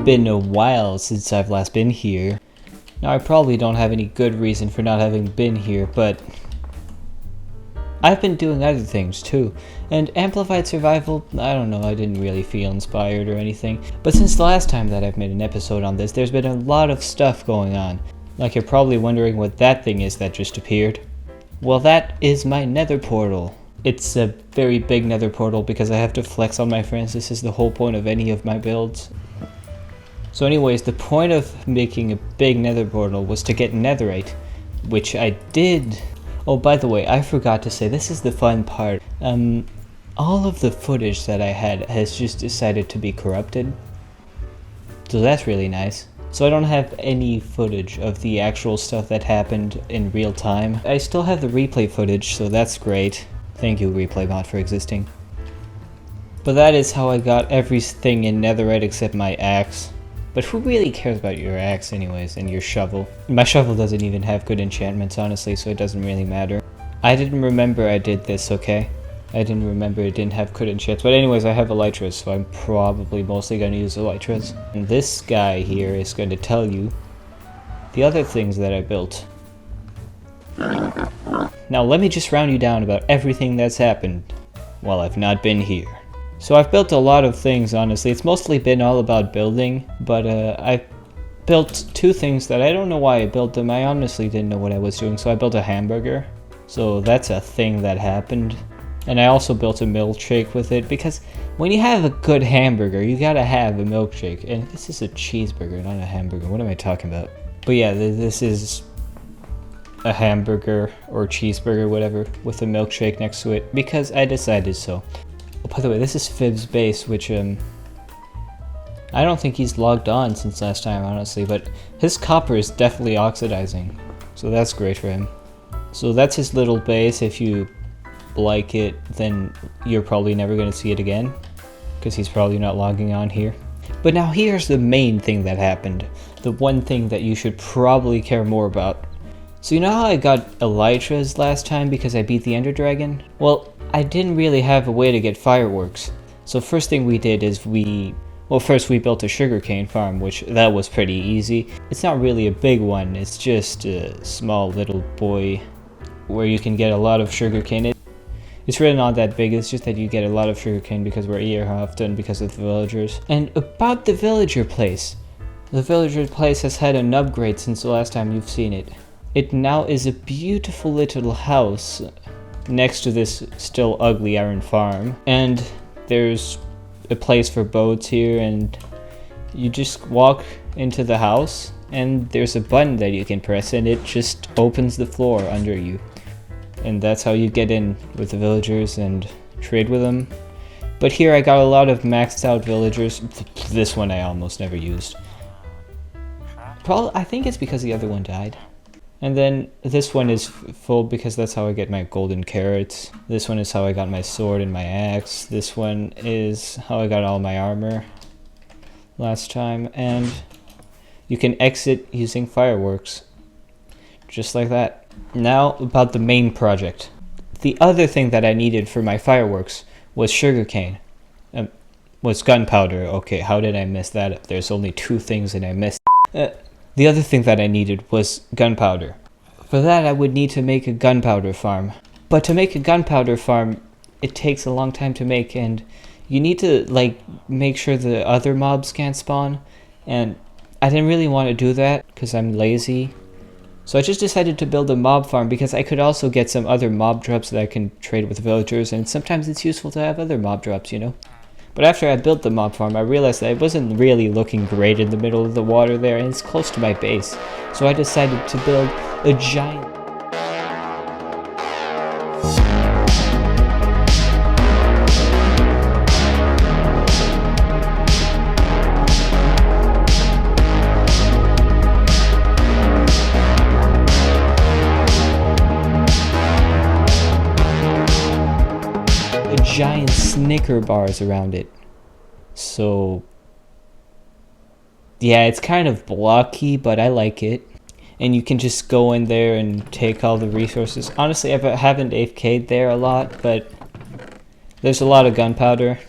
been a while since I've last been here. Now, I probably don't have any good reason for not having been here, but I've been doing other things too. And Amplified Survival, I don't know, I didn't really feel inspired or anything. But since the last time that I've made an episode on this, there's been a lot of stuff going on. Like you're probably wondering what that thing is that just appeared. Well, that is my nether portal. It's a very big nether portal because I have to flex on my friends. This is the whole point of any of my builds. So anyways, the point of making a big nether portal was to get netherite, which I did. Oh, by the way, I forgot to say, this is the fun part. All of the footage that I had has just decided to be corrupted. So that's really nice. So I don't have any footage of the actual stuff that happened in real time. I still have the replay footage, so that's great. Thank you, ReplayBot, for existing. But that is how I got everything in netherite except my axe. But who really cares about your axe anyways, and your shovel? My shovel doesn't even have good enchantments, honestly, so it doesn't really matter. I didn't remember I did this, okay? I didn't remember it didn't have good enchants. But anyways, I have elytras, so I'm probably mostly going to use elytras. And this guy here is going to tell you the other things that I built. Now let me just round you down about everything that's happened while I've not been here. So I've built a lot of things, honestly. It's mostly been all about building, but I built two things that I don't know why I built them. I honestly didn't know what I was doing, so I built a hamburger. So that's a thing that happened. And I also built a milkshake with it, because when you have a good hamburger, you gotta have a milkshake. And this is a cheeseburger, not a hamburger. What am I talking about? But yeah, this is a hamburger or cheeseburger, whatever, with a milkshake next to it, because I decided so. Oh, by the way, this is Fib's base, which I don't think he's logged on since last time, honestly, but his copper is definitely oxidizing, so that's great for him. So that's his little base. If you like it, then you're probably never going to see it again, because he's probably not logging on here. But now here's the main thing that happened, the one thing that you should probably care more about. So you know how I got elytras last time because I beat the Ender Dragon? Well, I didn't really have a way to get fireworks. So first thing we did is first we built a sugarcane farm, which that was pretty easy. It's not really a big one, it's just a small little boy where you can get a lot of sugarcane. It's really not that big, it's just that you get a lot of sugarcane because we're here often because of the villagers. And about the villager place. The villager place has had an upgrade since the last time you've seen it. It now is a beautiful little house next to this still ugly iron farm. And there's a place for boats here, and you just walk into the house and there's a button that you can press and it just opens the floor under you. And that's how you get in with the villagers and trade with them. But here I got a lot of maxed out villagers. This one I almost never used. I think it's because the other one died. And then this one is full because that's how I get my golden carrots. This one is how I got my sword and my axe. This one is how I got all my armor last time. And you can exit using fireworks. Just like that. Now about the main project. The other thing that I needed for my fireworks was sugarcane. Was gunpowder. Okay, how did I miss that? There's only two things and I missed. The other thing that I needed was gunpowder. For that I would need to make a gunpowder farm. But to make a gunpowder farm, it takes a long time to make, and you need to make sure the other mobs can't spawn. And I didn't really want to do that because I'm lazy. So I just decided to build a mob farm because I could also get some other mob drops that I can trade with villagers, and sometimes it's useful to have other mob drops, you know? But after I built the mob farm, I realized that it wasn't really looking great in the middle of the water there, and it's close to my base. So I decided to build a giant... giant Snicker bars around it. So yeah, it's kind of blocky, but I like it. And you can just go in there and take all the resources. Honestly, I haven't AFK'd there a lot, but there's a lot of gunpowder.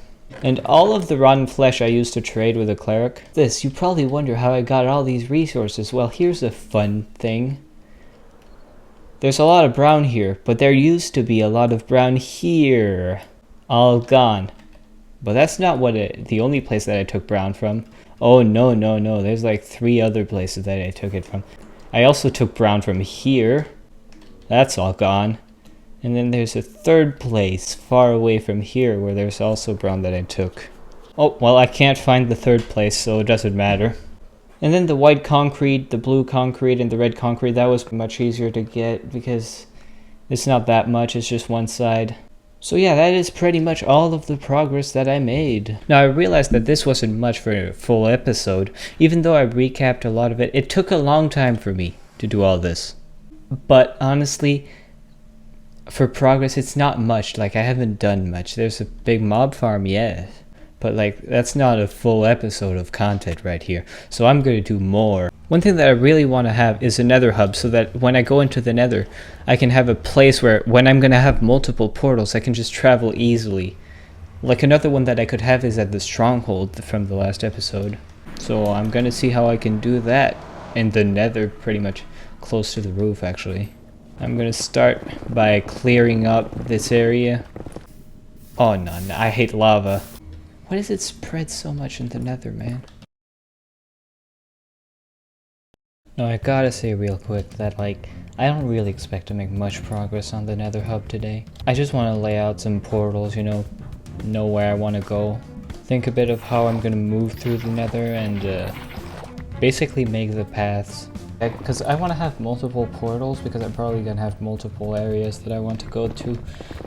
And all of the rotten flesh I used to trade with a cleric. You probably wonder how I got all these resources. Well, here's a fun thing. There's a lot of brown here, but there used to be a lot of brown here. All gone. But that's not the only place that I took brown from. Oh, no. There's like 3 other places that I took it from. I also took brown from here. That's all gone. And then there's a 3rd place far away from here where there's also brown that I took. Oh, well, I can't find the 3rd place, so it doesn't matter. And then the white concrete, the blue concrete, and the red concrete, that was much easier to get because it's not that much, it's just one side. So yeah, that is pretty much all of the progress that I made. Now I realized that this wasn't much for a full episode. Even though I recapped a lot of it, it took a long time for me to do all this. But honestly, for progress, it's not much. Like, I haven't done much. There's a big mob farm, yeah. But like, that's not a full episode of content right here. So I'm going to do more. One thing that I really want to have is a nether hub so that when I go into the nether, I can have a place where when I'm going to have multiple portals, I can just travel easily. Like another one that I could have is at the stronghold from the last episode. So I'm going to see how I can do that in the nether, pretty much close to the roof actually. I'm going to start by clearing up this area. Oh no, I hate lava. Why does it spread so much in the nether, man? No, I gotta say real quick that like, I don't really expect to make much progress on the nether hub today. I just want to lay out some portals, you know where I want to go. Think a bit of how I'm gonna move through the nether and basically make the paths. Because I want to have multiple portals because I'm probably gonna have multiple areas that I want to go to.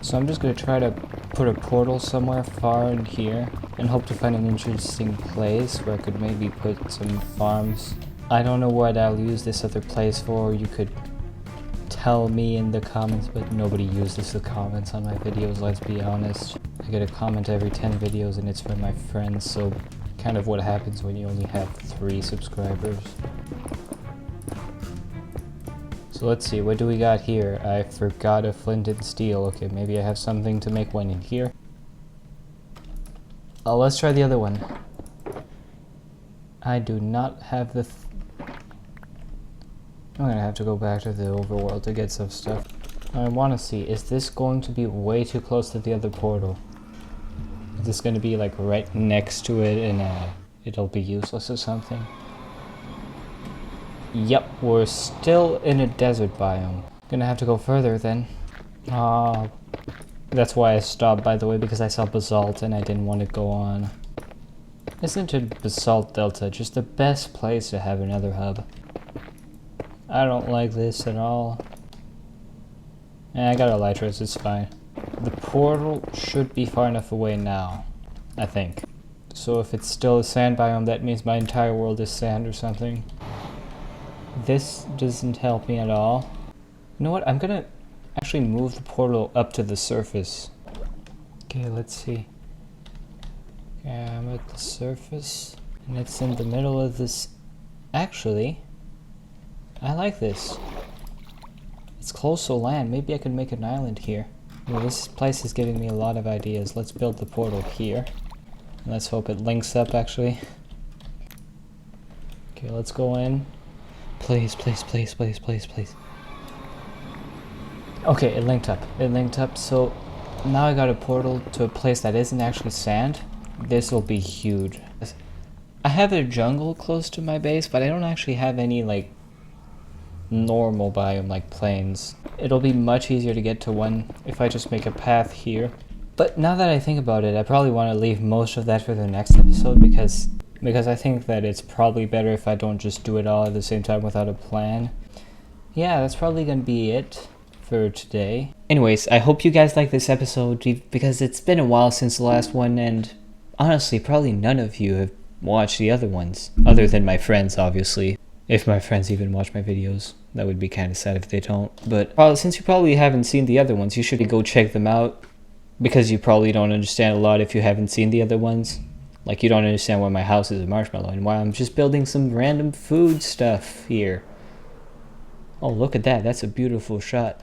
So I'm just gonna try to put a portal somewhere far in here and hope to find an interesting place where I could maybe put some farms. I don't know what I'll use this other place for. You could tell me in the comments, but nobody uses the comments on my videos, let's be honest. I get a comment every 10 videos and it's from my friends, so kind of what happens when you only have 3 subscribers. So let's see, what do we got here? I forgot a flint and steel. Okay, maybe I have something to make one in here. Oh, let's try the other one. I do not have the... I'm gonna have to go back to the overworld to get some stuff. I want to see, is this going to be way too close to the other portal? Is this going to be like right next to it and it'll be useless or something? Yep, we're still in a desert biome. Gonna have to go further then. That's why I stopped, by the way, because I saw basalt and I didn't want to go on. Isn't it Basalt Delta just the best place to have another hub? I don't like this at all. I got elytras, it's fine. The portal should be far enough away now, I think. So if it's still a sand biome, that means my entire world is sand or something. This doesn't help me at all. You know what? I'm gonna actually move the portal up to the surface. Okay, let's see. Okay, I'm at the surface, and it's in the middle of this. Actually, I like this. It's close to land. Maybe I could make an island here. Well, this place is giving me a lot of ideas. Let's build the portal here. And let's hope it links up, actually. Okay, let's go in. Please, please, please, please, please, please. Okay, it linked up. It linked up, so now I got a portal to a place that isn't actually sand. This will be huge. I have a jungle close to my base, but I don't actually have any, like, normal biome, like plains. It'll be much easier to get to one if I just make a path here. But now that I think about it, I probably want to leave most of that for the next episode because I think that it's probably better if I don't just do it all at the same time without a plan. Yeah, that's probably gonna be it for today. Anyways, I hope you guys like this episode because it's been a while since the last one, and honestly, probably none of you have watched the other ones, other than my friends, obviously. If my friends even watch my videos, that would be kind of sad if they don't. But since you probably haven't seen the other ones, you should go check them out because you probably don't understand a lot if you haven't seen the other ones. Like, you don't understand why my house is a marshmallow and why I'm just building some random food stuff here. Oh, look at that. That's a beautiful shot.